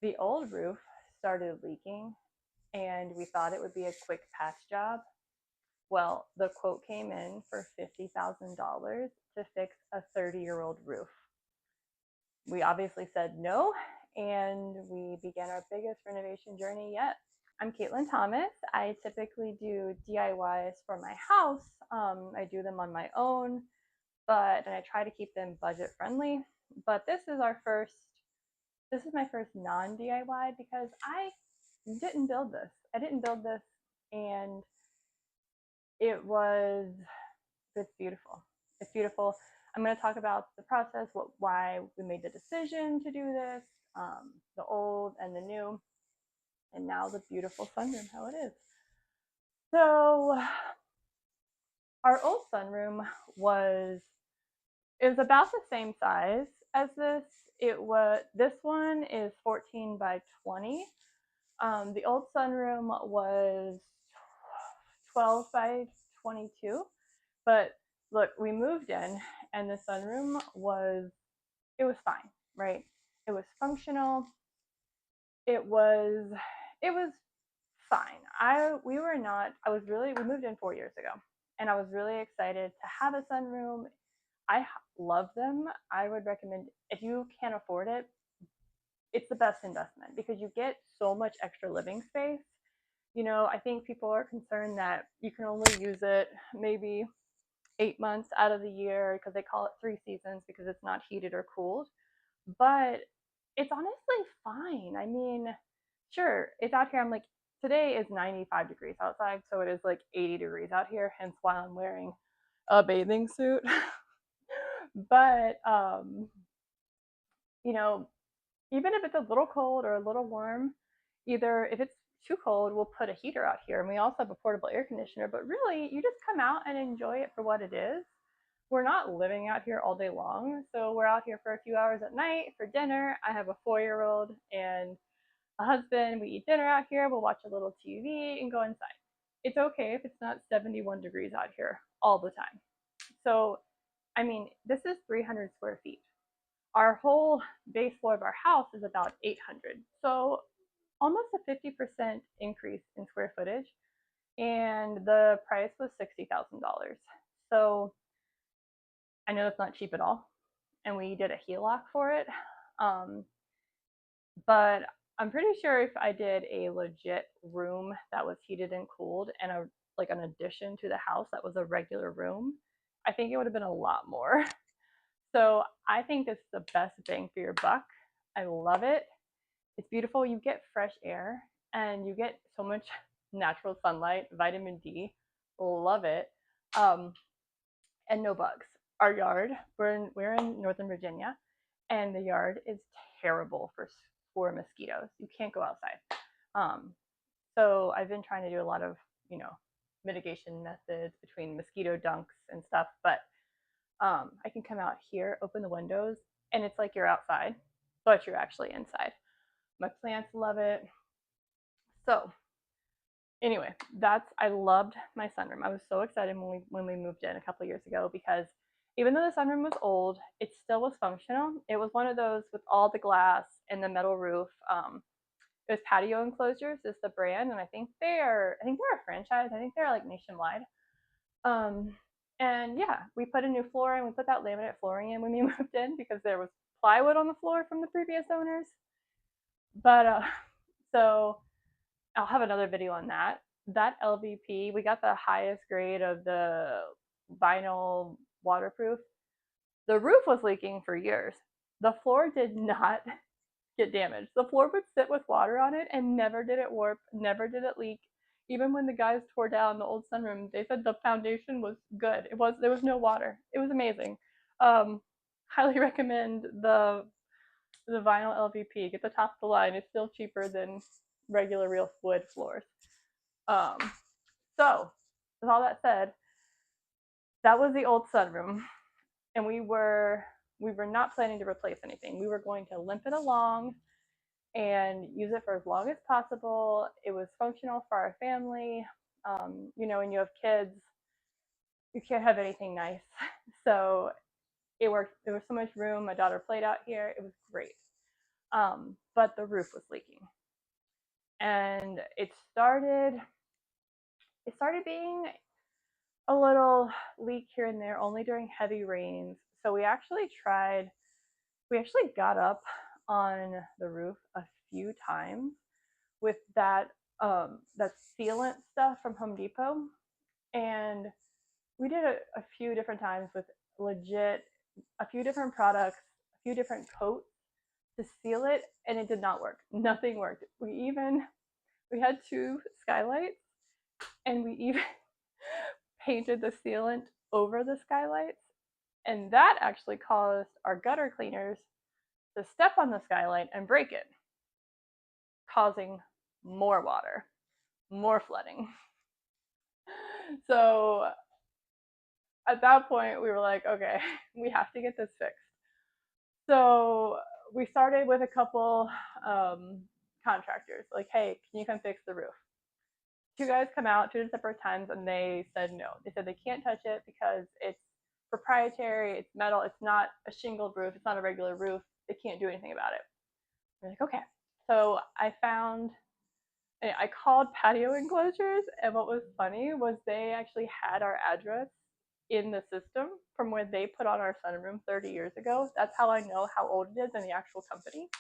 The old roof started leaking and we thought it would be a quick patch job. Well, the quote came in for $50,000 to fix a 30-year-old roof. We obviously said no, and we began our biggest renovation journey yet. I'm Caitlin Thomas. I typically do DIYs for my house. I do them on my own, and I try to keep them budget friendly. But this is my first non-DIY because I didn't build this. I didn't build this, and it was it's beautiful. It's beautiful. I'm going to talk about the process, why we made the decision to do this, the old and the new, and now the beautiful sunroom, how it is. So our old sunroom was about the same size as this. This one is 14 by 20. The old sunroom was 12 by 22, but look, we moved in and the sunroom was fine, right? It was functional. It was fine. We moved in 4 years ago and I was really excited to have a sunroom. I love them. I would recommend, if you can't afford it, it's the best investment because you get so much extra living space. I think people are concerned that you can only use it maybe 8 months out of the year because they call it 3 seasons because it's not heated or cooled. But it's honestly fine. I mean, sure, it's out here. I'm like, today is 95 degrees outside, so it is like 80 degrees out here, hence why I'm wearing a bathing suit. But, you know, even if it's a little cold or a little warm, either if it's too cold, we'll put a heater out here. And we also have a portable air conditioner, but really, you just come out and enjoy it for what it is. We're not living out here all day long. So we're out here for a few hours at night for dinner. I have a 4-year-old and a husband. We eat dinner out here. We'll watch a little TV and go inside. It's okay if it's not 71 degrees out here all the time. So, I mean, this is 300 square feet. Our whole base floor of our house is about 800. So almost a 50% increase in square footage. And the price was $60,000. So I know it's not cheap at all. And we did a HELOC for it. But I'm pretty sure if I did a legit room that was heated and cooled and an addition to the house that was a regular room, I think it would have been a lot more. So I think this is the best bang for your buck. I love it. It's beautiful. You get fresh air and you get so much natural sunlight, vitamin D. Love it. And no bugs. Our yard, we're in Northern Virginia, and the yard is terrible for mosquitoes. You can't go outside. So I've been trying to do a lot of mitigation methods between mosquito dunks and stuff, but I can come out here, open the windows, and it's like you're outside, but you're actually inside. My plants love it. So anyway, I loved my sunroom. I was so excited when we moved in a couple of years ago because even though the sunroom was old, it still was functional. It was one of those with all the glass and the metal roof. It was Patio Enclosures is the brand, and I think they're a franchise. I think they're like nationwide. And yeah, we put a new floor in. We put that laminate flooring in when we moved in because there was plywood on the floor from the previous owners. But so I'll have another video on that. That LVP, we got the highest grade of the vinyl waterproof. The roof was leaking for years. The floor did not get damaged. The floor would sit with water on it and never did it warp, never did it leak. Even when the guys tore down the old sunroom, they said the foundation was good. There was no water. It was amazing. Highly recommend the vinyl LVP. Get the top of the line. It's still cheaper than regular real wood floors. So with all that said, that was the old sunroom, and we were not planning to replace anything. We were going to limp it along and use it for as long as possible. It was functional for our family. When you have kids, you can't have anything nice. So it worked. There was so much room. My daughter played out here. It was great. but the roof was leaking. And it started being a little leak here and there only during heavy rains. So we actually got up on the roof a few times with that sealant stuff from Home Depot, and we did a few different times with legit a few different products, a few different coats to seal it, and it did not work. Nothing worked. We had two skylights, and we even painted the sealant over the skylights, and that actually caused our gutter cleaners to step on the skylight and break it, causing more water, more flooding. So at that point, we were like, okay, we have to get this fixed. So we started with a couple contractors, like, hey, can you come fix the roof? Two guys come out 2 separate times, and they said no. They said they can't touch it because it's proprietary, it's metal, it's not a shingled roof, it's not a regular roof, they can't do anything about it. We're like, okay. So I called Patio Enclosures, and what was funny was they actually had our address in the system from where they put on our sunroom 30 years ago. That's how I know how old it is in the actual company.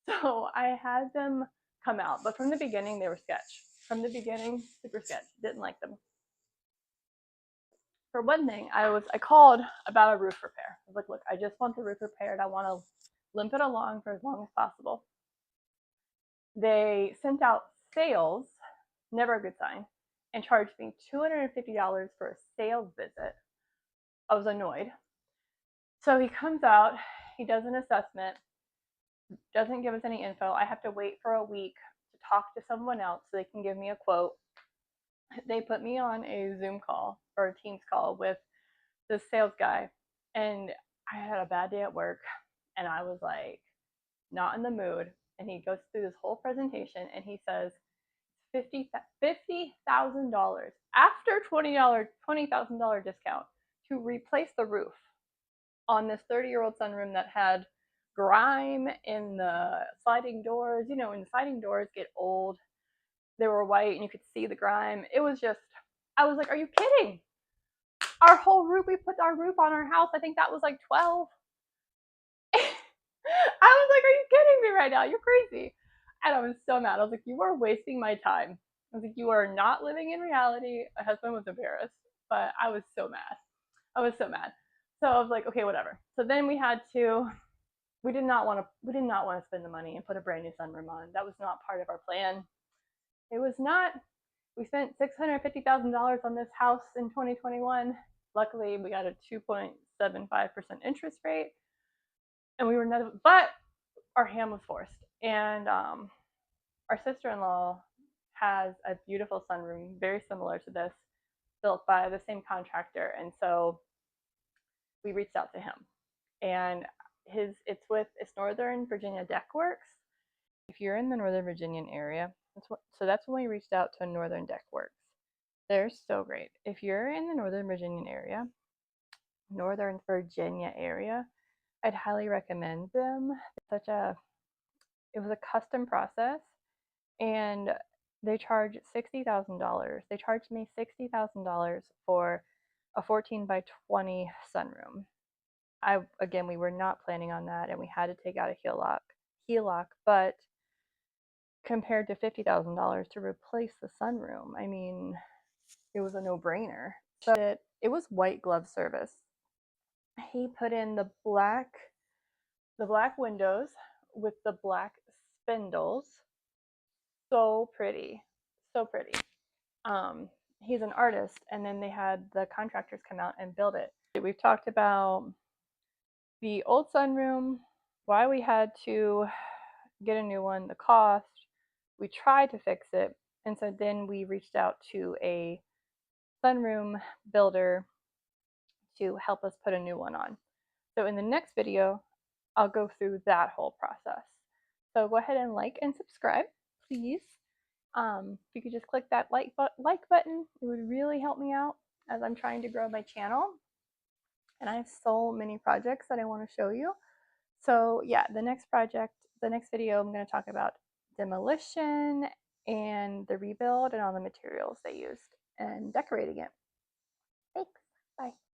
So I had them come out, but from the beginning they were sketch. From the beginning, super sketch. Didn't like them. For one thing, I called about a roof repair. I was like, look, I just want the roof repaired. I want to limp it along for as long as possible. They sent out sales, never a good sign, and charged me $250 for a sales visit. I was annoyed. So he comes out, he does an assessment, doesn't give us any info. I have to wait for a week to talk to someone else so they can give me a quote. They put me on a Zoom call or a Teams call with the sales guy, and I had a bad day at work, and I was like not in the mood. And he goes through this whole presentation, and he says $50,000 after $20,000 discount to replace the roof on this 30-year-old sunroom that had grime in the sliding doors. You know, when the sliding doors get old, they were white and you could see the grime. It was just, I was like, are you kidding? Our whole roof, we put our roof on our house, I think that was like 12. I was like, are you kidding me right now? You're crazy. And I was so mad. I was like, you are wasting my time. I was like, you are not living in reality. My husband was embarrassed, but I was so mad. I was so mad. So I was like, okay, whatever. So then we did not want to spend the money and put a brand new sunroom on. That was not part of our plan. It was not. We spent $650,000 on this house in 2021. Luckily, we got a 2.75% interest rate, and we were never, but our hand was forced. And our sister-in-law has a beautiful sunroom, very similar to this, built by the same contractor. And so we reached out to him, and it's Northern Virginia Deck Works. If you're in the Northern Virginian area, that's when we reached out to Northern Deck Works. They're so great. If you're in the Northern Virginia area, I'd highly recommend them. It was a custom process, and they charge $60,000. They charged me $60,000 for a 14 by 20 sunroom. We were not planning on that, and we had to take out a HELOC, but compared to $50,000 to replace the sunroom, I mean, it was a no-brainer. So it was white glove service. He put in the black windows with the black spindles. So pretty, so pretty. He's an artist, and then they had the contractors come out and build it. We've talked about the old sunroom, why we had to get a new one, the cost. We tried to fix it, and so then we reached out to a sunroom builder to help us put a new one on. So in the next video, I'll go through that whole process. So go ahead and like and subscribe, please. If you could just click that like button, it would really help me out as I'm trying to grow my channel. And I have so many projects that I want to show you. So yeah, the next video, I'm going to talk about demolition and the rebuild and all the materials they used and decorating it. Thanks. Bye.